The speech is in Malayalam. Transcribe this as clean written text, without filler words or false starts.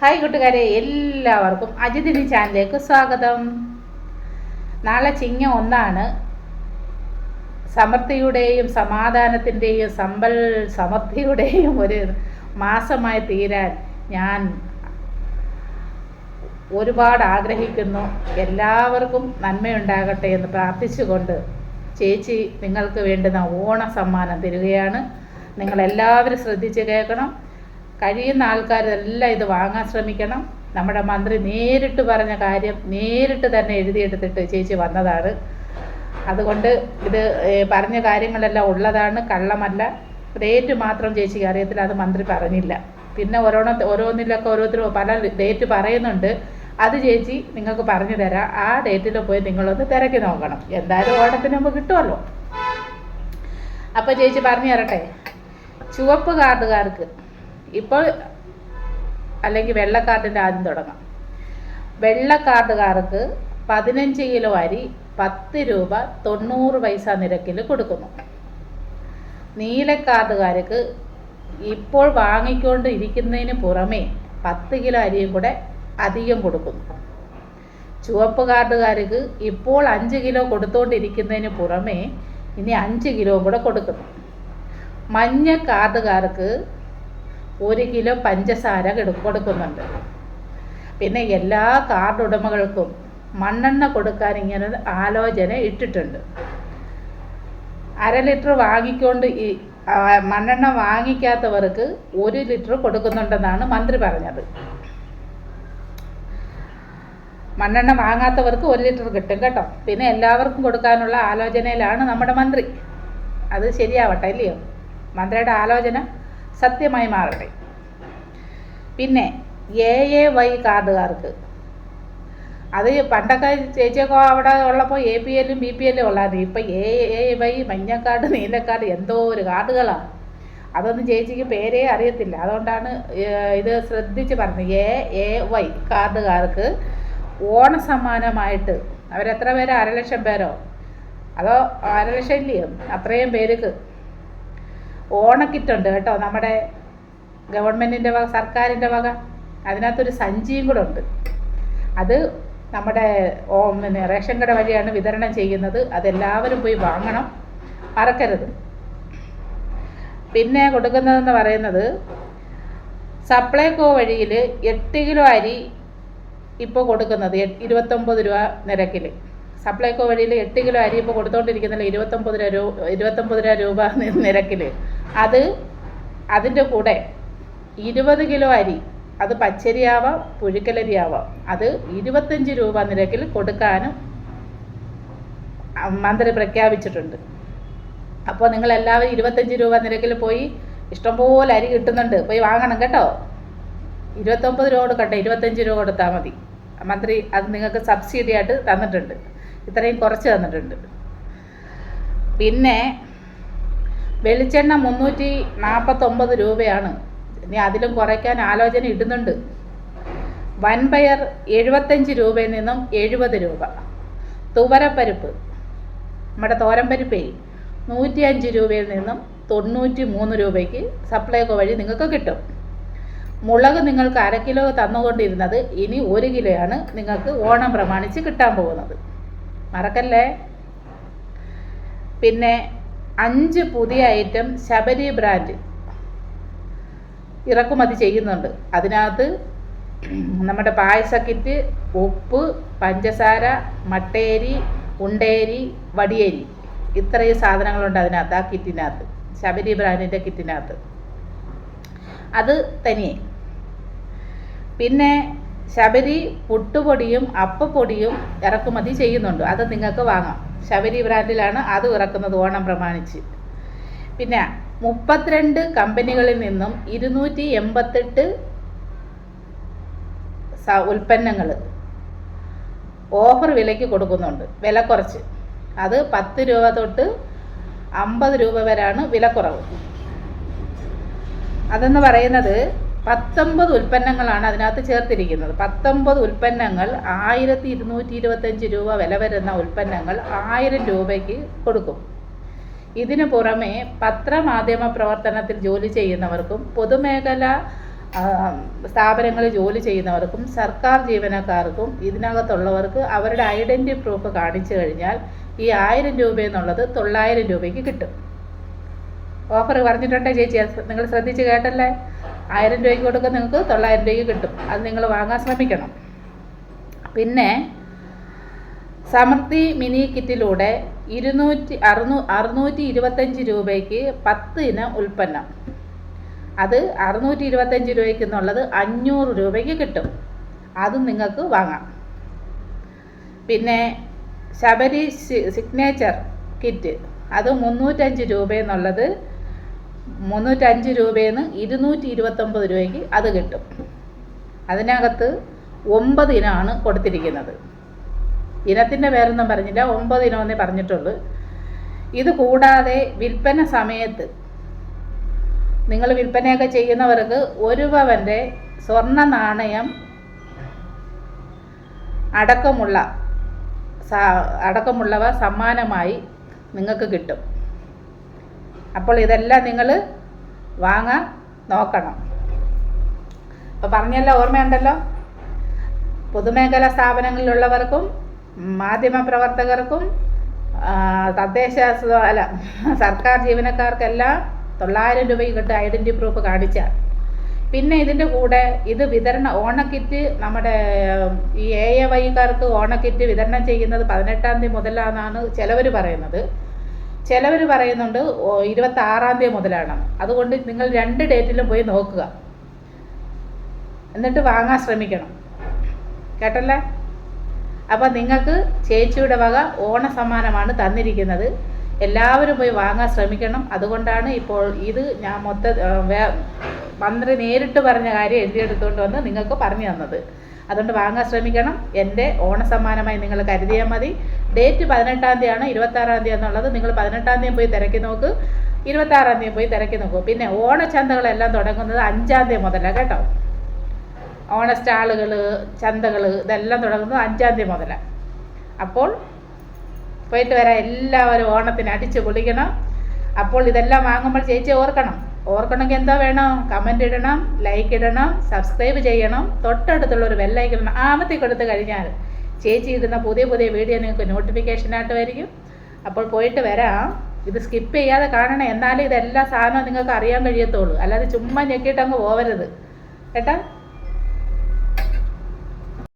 ഹായ് കൂട്ടുകാരെ, എല്ലാവർക്കും അജിതിനി ചാനലിലേക്ക് സ്വാഗതം. നാളെ ചിങ്ങം 1 സമൃദ്ധിയുടെയും സമാധാനത്തിൻ്റെയും സമൃദ്ധിയുടെയും ഒരു മാസമായി തീരാൻ ഞാൻ ഒരുപാട് ആഗ്രഹിക്കുന്നു. എല്ലാവർക്കും നന്മയുണ്ടാകട്ടെ എന്ന് പ്രാർത്ഥിച്ചുകൊണ്ട് ചേച്ചി നിങ്ങൾക്ക് വേണ്ടുന്ന ഓണ സമ്മാനം തരികയാണ്. നിങ്ങളെല്ലാവരും ശ്രദ്ധിച്ച് കേൾക്കണം. കഴിയുന്ന ആൾക്കാരെല്ലാം ഇത് വാങ്ങാൻ ശ്രമിക്കണം. നമ്മുടെ മന്ത്രി നേരിട്ട് പറഞ്ഞ കാര്യം നേരിട്ട് തന്നെ എഴുതിയെടുത്തിട്ട് ചേച്ചി വന്നതാണ്. അതുകൊണ്ട് ഇത് പറഞ്ഞ കാര്യങ്ങളെല്ലാം ഉള്ളതാണ്, കള്ളമല്ല. ഡേറ്റ് മാത്രം ചേച്ചിക്ക് അറിയത്തില്ല, അത് മന്ത്രി പറഞ്ഞില്ല. പിന്നെ ഓരോന്നിലൊക്കെ ഓരോരുത്തരും പല ഡേറ്റ് പറയുന്നുണ്ട്. അത് ചേച്ചി നിങ്ങൾക്ക് പറഞ്ഞു തരാം. ആ ഡേറ്റിൽ പോയി നിങ്ങളൊന്ന് തിരക്കി നോക്കണം. എന്തായാലും ഓണത്തിന് മുമ്പ് കിട്ടുമല്ലോ. അപ്പോൾ ചേച്ചി പറഞ്ഞു തരട്ടെ. ചുവപ്പ് കാർഡുകാർക്ക് ഇപ്പോൾ, അല്ലെങ്കിൽ വെള്ളക്കാർഡിൻ്റെ ആദ്യം തുടങ്ങാം. വെള്ളക്കാർഡുകാർക്ക് 15 കിലോ അരി 10 രൂപ 90 പൈസ നിരക്കിൽ കൊടുക്കുന്നു. നീലക്കാർഡുകാർക്ക് ഇപ്പോൾ വാങ്ങിക്കൊണ്ട് ഇരിക്കുന്നതിന് പുറമേ 10 കിലോ അരിയും കൂടെ അധികം കൊടുക്കുന്നു. ചുവപ്പ് കാർഡുകാർക്ക് ഇപ്പോൾ 5 കിലോ കൊടുത്തുകൊണ്ടിരിക്കുന്നതിന് പുറമേ ഇനി 5 കിലോ കൂടെ കൊടുക്കുന്നു. മഞ്ഞ കാർഡുകാർക്ക് 1 കിലോ പഞ്ചസാര കൊടുക്കുന്നുണ്ട്. പിന്നെ എല്ലാ കാർഡ് ഉടമകൾക്കും മണ്ണെണ്ണ കൊടുക്കാൻ ഇങ്ങനെ ആലോചന ഇട്ടിട്ടുണ്ട്. 1/2 ലിറ്റർ വാങ്ങിക്കൊണ്ട് മണ്ണെണ്ണ വാങ്ങിക്കാത്തവർക്ക് 1 ലിറ്റർ കൊടുക്കുന്നുണ്ടെന്നാണ് മന്ത്രി പറഞ്ഞത്. മണ്ണെണ്ണ വാങ്ങാത്തവർക്ക് 1 ലിറ്റർ കിട്ടും കേട്ടോ. പിന്നെ എല്ലാവർക്കും കൊടുക്കാനുള്ള ആലോചനയിലാണ് നമ്മുടെ മന്ത്രി. അത് ശരിയാവട്ടെ, ഇല്ലയോ? മന്ത്രിയുടെ ആലോചന സത്യമായി മാറട്ടെ. പിന്നെ AAY കാർഡുകാർക്ക്, അത് പണ്ടൊക്കെ ചേച്ചിയൊക്കെ അവിടെ ഉള്ളപ്പോൾ APL BPL ഉള്ളായിരുന്നു. ഇപ്പം AAY മഞ്ഞക്കാർഡ് നീലക്കാർഡ് എന്തോ ഒരു കാർഡുകളാണ്. അതൊന്നും ചേച്ചിക്ക് പേരേ അറിയത്തില്ല. അതുകൊണ്ടാണ് ഇത് ശ്രദ്ധിച്ച് പറഞ്ഞത്. AAY കാർഡുകാർക്ക് ഓണസമ്മാനമായിട്ട് അവരെത്ര പേരോ, 1.5 ലക്ഷം പേരോ അതോ 1.5 ലക്ഷം ഇല്ലയോ, അത്രയും പേർക്ക് ഓണക്കിറ്റുണ്ട് കേട്ടോ. നമ്മുടെ ഗവൺമെൻറ്റിൻ്റെ വക, സർക്കാരിൻ്റെ വക. അതിനകത്തൊരു സഞ്ചിയും കൂടെ ഉണ്ട്. അത് നമ്മുടെ റേഷൻ കട വഴിയാണ് വിതരണം ചെയ്യുന്നത്. അതെല്ലാവരും പോയി വാങ്ങണം, മറക്കരുത്. പിന്നെ കൊടുക്കുന്നതെന്ന് പറയുന്നത് സപ്ലൈകോ വഴിയിൽ 8 കിലോ അരി ഇപ്പോൾ കൊടുക്കുന്നത് 29 രൂപ നിരക്കിൽ. സപ്ലൈകോ വഴിയിൽ 8 കിലോ അരി ഇപ്പോൾ കൊടുത്തുകൊണ്ടിരിക്കുന്നില്ല 29 രൂപ നിരക്കിൽ. അതിൻ്റെ കൂടെ 20 കിലോ അരി, അത് പച്ചരിയാവാം പുഴുക്കലരിയാവാം, അത് 25 രൂപ നിരക്കിൽ കൊടുക്കാനും മന്ത്രി പ്രഖ്യാപിച്ചിട്ടുണ്ട്. അപ്പോൾ നിങ്ങളെല്ലാവരും 25 രൂപ നിരക്കിൽ പോയി, ഇഷ്ടംപോലെ അരി കിട്ടുന്നുണ്ട്, പോയി വാങ്ങണം കേട്ടോ. 29 രൂപ കൊടുക്കട്ടെ, 25 രൂപ കൊടുത്താൽ മതി. മന്ത്രി അത് നിങ്ങൾക്ക് സബ്സിഡി ആയിട്ട് തന്നിട്ടുണ്ട്, ഇത്രയും കുറച്ച് തന്നിട്ടുണ്ട്. പിന്നെ വെളിച്ചെണ്ണ 349 രൂപയാണ്. ഇനി അതിലും കുറയ്ക്കാൻ ആലോചന ഇടുന്നുണ്ട്. വൻപയർ 75 രൂപയിൽ നിന്നും 70 രൂപ. തുവരപ്പരിപ്പ്, നമ്മുടെ തോരൻപരിപ്പേ, 105 രൂപയിൽ നിന്നും 93 രൂപയ്ക്ക് സപ്ലൈകോ വഴി നിങ്ങൾക്ക് കിട്ടും. മുളക് നിങ്ങൾക്ക് 1/2 കിലോ തന്നുകൊണ്ടിരുന്നത് ഇനി 1 കിലോയാണ് നിങ്ങൾക്ക് ഓണം പ്രമാണിച്ച് കിട്ടാൻ പോകുന്നത്, മറക്കല്ലേ. പിന്നെ 5 പുതിയ ഐറ്റം ശബരി ബ്രാൻഡ് ഇറക്കുമതി ചെയ്യുന്നുണ്ട്. അതിനകത്ത് നമ്മുടെ പായസ കിറ്റ്, ഉപ്പ്, പഞ്ചസാര, മട്ടേരി, ഉണ്ടേരി, വടിയേരി, ഇത്രയും സാധനങ്ങളുണ്ട് അതിനകത്ത്. ആ കിറ്റിനകത്ത്, ശബരി ബ്രാൻഡിൻ്റെ കിറ്റിനകത്ത് അത് തനിയെ. പിന്നെ ശബരി പുട്ടുപൊടിയും അപ്പപ്പൊടിയും ഇറക്കുമതി ചെയ്യുന്നുണ്ട്. അത് നിങ്ങൾക്ക് വാങ്ങാം. ശബരി ബ്രാൻഡിലാണ് അത് ഇറക്കുന്നത് ഓണം പ്രമാണിച്ച്. പിന്നെ 32 കമ്പനികളിൽ നിന്നും 288 ഉൽപ്പന്നങ്ങൾ ഓഫർ വിലയ്ക്ക് കൊടുക്കുന്നുണ്ട്, വില കുറച്ച്. അത് 10 രൂപ തൊട്ട് 50 രൂപ വരെയാണ് വിലക്കുറവ്. അതെന്ന് പറയുന്നത് 19 ഉൽപ്പന്നങ്ങളാണ് അതിനകത്ത് ചേർത്തിരിക്കുന്നത്. 19 ഉൽപ്പന്നങ്ങൾ 1225 രൂപ വില വരുന്ന ഉൽപ്പന്നങ്ങൾ 1000 രൂപയ്ക്ക് കൊടുക്കും. ഇതിനു പുറമെ പത്രമാധ്യമ പ്രവർത്തനത്തിൽ ജോലി ചെയ്യുന്നവർക്കും പൊതുമേഖല സ്ഥാപനങ്ങളിൽ ജോലി ചെയ്യുന്നവർക്കും സർക്കാർ ജീവനക്കാർക്കും ഇതിനകത്തുള്ളവർക്ക് അവരുടെ ഐഡൻറ്റിറ്റി പ്രൂഫ് കാണിച്ചു കഴിഞ്ഞാൽ ഈ 1000 രൂപ എന്നുള്ളത് 900 രൂപയ്ക്ക് കിട്ടും. ഓഫർ പറഞ്ഞിട്ടുണ്ടേ ചേച്ചി, നിങ്ങൾ ശ്രദ്ധിച്ച് കേട്ടല്ലേ? 1000 രൂപയ്ക്ക് കൊടുക്കുക, നിങ്ങൾക്ക് 900 രൂപയ്ക്ക് കിട്ടും. അത് നിങ്ങൾ വാങ്ങാൻ ശ്രമിക്കണം. പിന്നെ സമൃദ്ധി മിനി കിറ്റിലൂടെ 625 രൂപയ്ക്ക് 10 ഇനം ഉൽപ്പന്നം, അത് 625 രൂപയ്ക്ക് എന്നുള്ളത് 500 രൂപയ്ക്ക് കിട്ടും. അതും നിങ്ങൾക്ക് വാങ്ങാം. പിന്നെ ശബരി സിഗ്നേച്ചർ കിറ്റ്, അത് 305 രൂപ എന്നുള്ളത് 305 രൂപയിൽ നിന്ന് 229 രൂപയ്ക്ക് അത് കിട്ടും. അതിനകത്ത് 9 ഇനമാണ് കൊടുത്തിരിക്കുന്നത്. ഇനത്തിൻ്റെ പേരൊന്നും പറഞ്ഞില്ല, 9 ഇനമെന്നേ പറഞ്ഞിട്ടുള്ളൂ. ഇത് കൂടാതെ വിൽപ്പന സമയത്ത് നിങ്ങൾ വിൽപ്പനയൊക്കെ ചെയ്യുന്നവർക്ക് 1 പവൻ്റെ സ്വർണ്ണ നാണയം അടക്കമുള്ളവ സമ്മാനമായി നിങ്ങൾക്ക് കിട്ടും. അപ്പോൾ ഇതെല്ലാം നിങ്ങൾ വാങ്ങാൻ നോക്കണം. അപ്പോൾ പറഞ്ഞല്ലോ, ഓർമ്മയുണ്ടല്ലോ? പൊതുമേഖലാ സ്ഥാപനങ്ങളിലുള്ളവർക്കും മാധ്യമപ്രവർത്തകർക്കും സർക്കാർ ജീവനക്കാർക്കെല്ലാം 900 രൂപയ്ക്ക് കിട്ടും ഐഡൻറ്റിറ്റി പ്രൂഫ് കാണിച്ചാൽ. പിന്നെ ഇതിൻ്റെ കൂടെ ഇത് ഓണക്കിറ്റ് നമ്മുടെ ഈ AAYക്കാർക്ക് ഓണക്കിറ്റ് വിതരണം ചെയ്യുന്നത് 18-ാം തീയതി മുതലാണെന്നാണ് ചിലവർ പറയുന്നത്. ചിലവർ പറയുന്നുണ്ട് 26-ാം തീയതി മുതലാണ്. അതുകൊണ്ട് നിങ്ങൾ 2 ഡേറ്റിലും പോയി നോക്കുക, എന്നിട്ട് വാങ്ങാൻ ശ്രമിക്കണം. കേട്ടല്ലേ? അപ്പോൾ നിങ്ങൾക്ക് ചേച്ചിയുടെ വക ഓണസമ്മാനമാണ് തന്നിരിക്കുന്നത്. എല്ലാവരും പോയി വാങ്ങാൻ ശ്രമിക്കണം. അതുകൊണ്ടാണ് ഇപ്പോൾ ഇത് ഞാൻ മന്ത്രി നേരിട്ട് പറഞ്ഞ കാര്യം എഴുതിയെടുത്തുകൊണ്ട് വന്ന് നിങ്ങൾക്ക് പറഞ്ഞു തന്നത്. അതുകൊണ്ട് വാങ്ങാൻ ശ്രമിക്കണം. എൻ്റെ ഓണസമ്മാനമായി നിങ്ങൾ കരുതിയാൽ മതി. ഡേറ്റ് 18-ാം തീയതിയാണ്, 26-ാം തീയതി എന്നുള്ളത് നിങ്ങൾ 18-ാം തീയതി പോയി തിരക്കി നോക്ക്, 26-ാം തീയതി പോയി തിരക്കി നോക്കൂ. പിന്നെ ഓണച്ചന്തകളെല്ലാം തുടങ്ങുന്നത് 5-ാം തീയതി മുതലാണ് കേട്ടോ. ഓണ സ്റ്റാളുകൾ, ചന്തകൾ ഇതെല്ലാം തുടങ്ങുന്നത് 5-ാം തീയതി മുതലാണ്. അപ്പോൾ പോയിട്ട് വരാം. എല്ലാവരും ഓണത്തിന് അടിച്ച് പൊളിക്കണം. അപ്പോൾ ഇതെല്ലാം വാങ്ങുമ്പോൾ ചേച്ചി ഓർക്കണമെങ്കിൽ എന്താ വേണം? കമൻ്റ് ഇടണം, ലൈക്ക് ഇടണം, സബ്സ്ക്രൈബ് ചെയ്യണം, തൊട്ടടുത്തുള്ളൊരു ബെല്ലൈക്കൺ ആമത്തി കൊടുത്ത് കഴിഞ്ഞാൽ ചേച്ചി ഇടുന്ന പുതിയ വീഡിയോ നിങ്ങൾക്ക് നോട്ടിഫിക്കേഷനായിട്ട് വരും. അപ്പോൾ പോയിട്ട് വരാം. ഇത് സ്കിപ്പ് ചെയ്യാതെ കാണണം, എന്നാലേ ഇതെല്ലാ സാധനവും നിങ്ങൾക്ക് അറിയാൻ കഴിയത്തുള്ളൂ. അല്ലാതെ ചുമ്മാ ഞെക്കിയിട്ട് അങ്ങ് പോവരുത് കേട്ടോ.